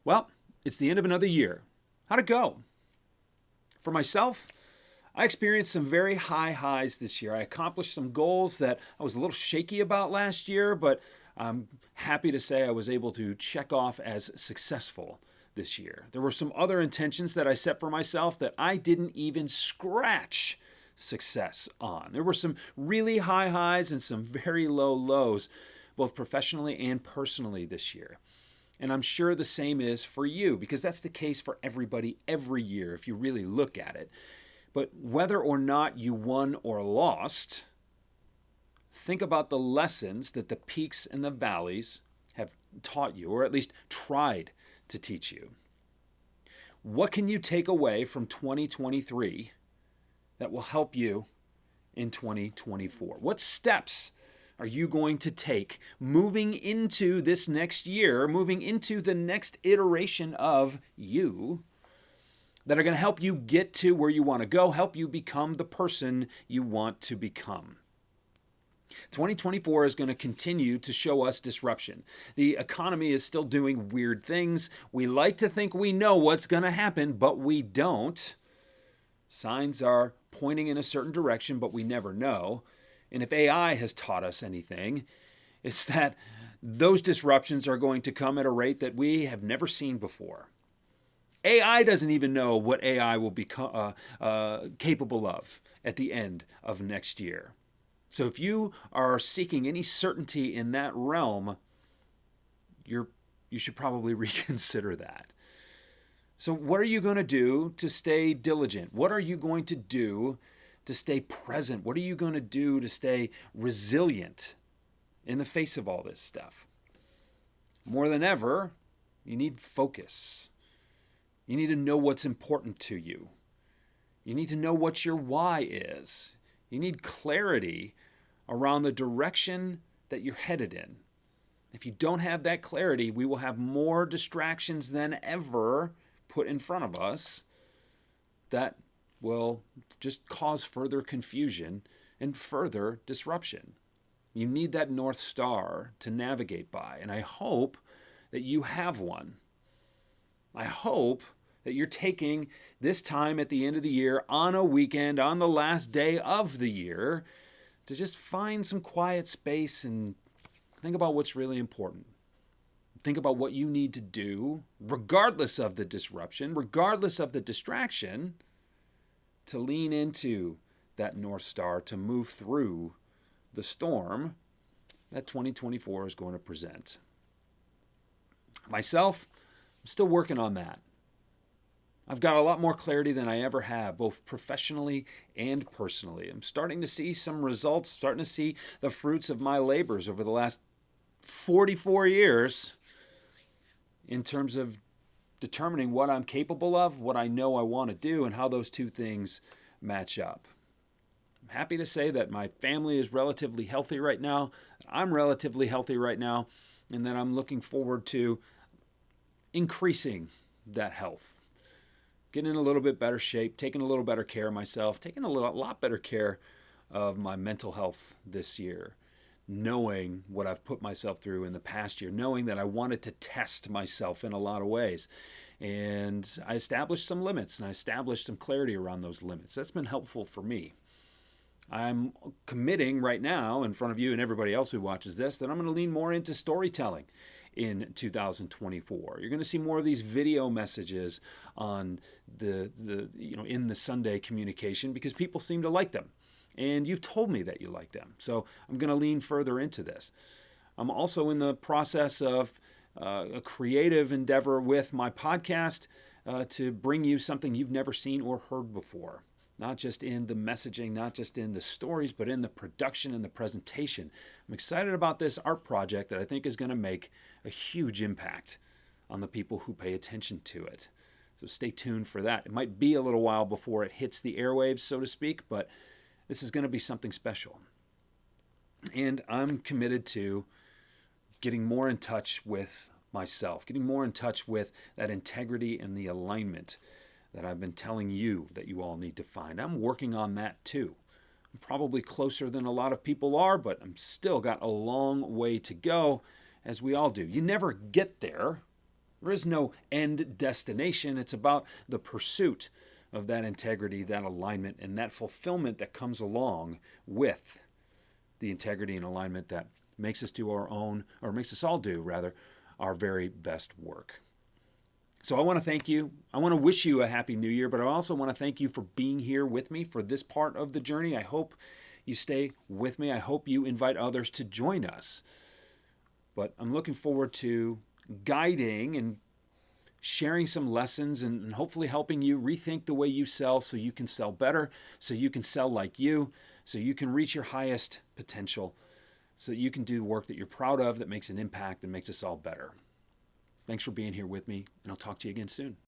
Well, it's the end of another year. How'd it go? For myself, I experienced some very high highs this year. I accomplished some goals that I was a little shaky about last year, but I'm happy to say I was able to check off as successful this year. There were some other intentions that I set for myself that I didn't even scratch success on. There were some really high highs and some very low lows, both professionally and personally this year. And I'm sure the same is for you, because that's the case for everybody every year if you really look at it. But whether or not you won or lost, think about the lessons that the peaks and the valleys have taught you, or at least tried to teach you. What can you take away from 2023 that will help you in 2024? What steps are you going to take moving into this next year, moving into the next iteration of you, that are going to help you get to where you want to go, help you become the person you want to become? 2024 is going to continue to show us disruption. The economy is still doing weird things. We like to think we know what's going to happen, but we don't. Signs are pointing in a certain direction, but we never know. And if AI has taught us anything, it's that those disruptions are going to come at a rate that we have never seen before. AI doesn't even know what AI will be capable of at the end of next year. So if you are seeking any certainty in that realm, you should probably reconsider that. So what are you going to do to stay diligent? What are you going to do to stay present? What are you going to do to stay resilient in the face of all this stuff? More than ever, you need focus. You need to know what's important to you. You need to know what your why is. You need clarity around the direction that you're headed in. If you don't have that clarity, we will have more distractions than ever put in front of us that will just cause further confusion and further disruption. You need that North Star to navigate by, and I hope that you have one. I hope that you're taking this time at the end of the year, on a weekend, on the last day of the year, to just find some quiet space and think about what's really important. Think about what you need to do, regardless of the disruption, regardless of the distraction, to lean into that North Star, to move through the storm that 2024 is going to present. Myself, I'm still working on that. I've got a lot more clarity than I ever have, both professionally and personally. I'm starting to see some results, starting to see the fruits of my labors over the last 44 years in terms of determining what I'm capable of, what I know I want to do, and how those two things match up. I'm happy to say that my family is relatively healthy right now. I'm relatively healthy right now, and that I'm looking forward to increasing that health. Getting in a little bit better shape, taking a little better care of myself, taking a lot better care of my mental health this year, knowing what I've put myself through in the past year, knowing that I wanted to test myself in a lot of ways. And I established some limits, and I established some clarity around those limits. That's been helpful for me. I'm committing right now in front of you and everybody else who watches this that I'm going to lean more into storytelling in 2024. You're going to see more of these video messages on the in the Sunday communication, because people seem to like them. And you've told me that you like them. So I'm going to lean further into this. I'm also in the process of a creative endeavor with my podcast to bring you something you've never seen or heard before. Not just in the messaging, not just in the stories, but in the production and the presentation. I'm excited about this art project that I think is going to make a huge impact on the people who pay attention to it. So stay tuned for that. It might be a little while before it hits the airwaves, so to speak, but this is going to be something special. And I'm committed to getting more in touch with myself, getting more in touch with that integrity and the alignment that I've been telling you that you all need to find. I'm working on that too. I'm probably closer than a lot of people are, but I'm still got a long way to go, as we all do. You never get there, There is no end destination. It's about the pursuit of that integrity, that alignment, and that fulfillment that comes along with the integrity and alignment that makes us do our own, or makes us all do, rather, our very best work. So I want to thank you. I want to wish you a happy new year, but I also want to thank you for being here with me for this part of the journey. I hope you stay with me. I hope you invite others to join us. But I'm looking forward to guiding and sharing some lessons and hopefully helping you rethink the way you sell so you can sell better, so you can sell like you, so you can reach your highest potential, so that you can do work that you're proud of, that makes an impact and makes us all better. Thanks for being here with me, and I'll talk to you again soon.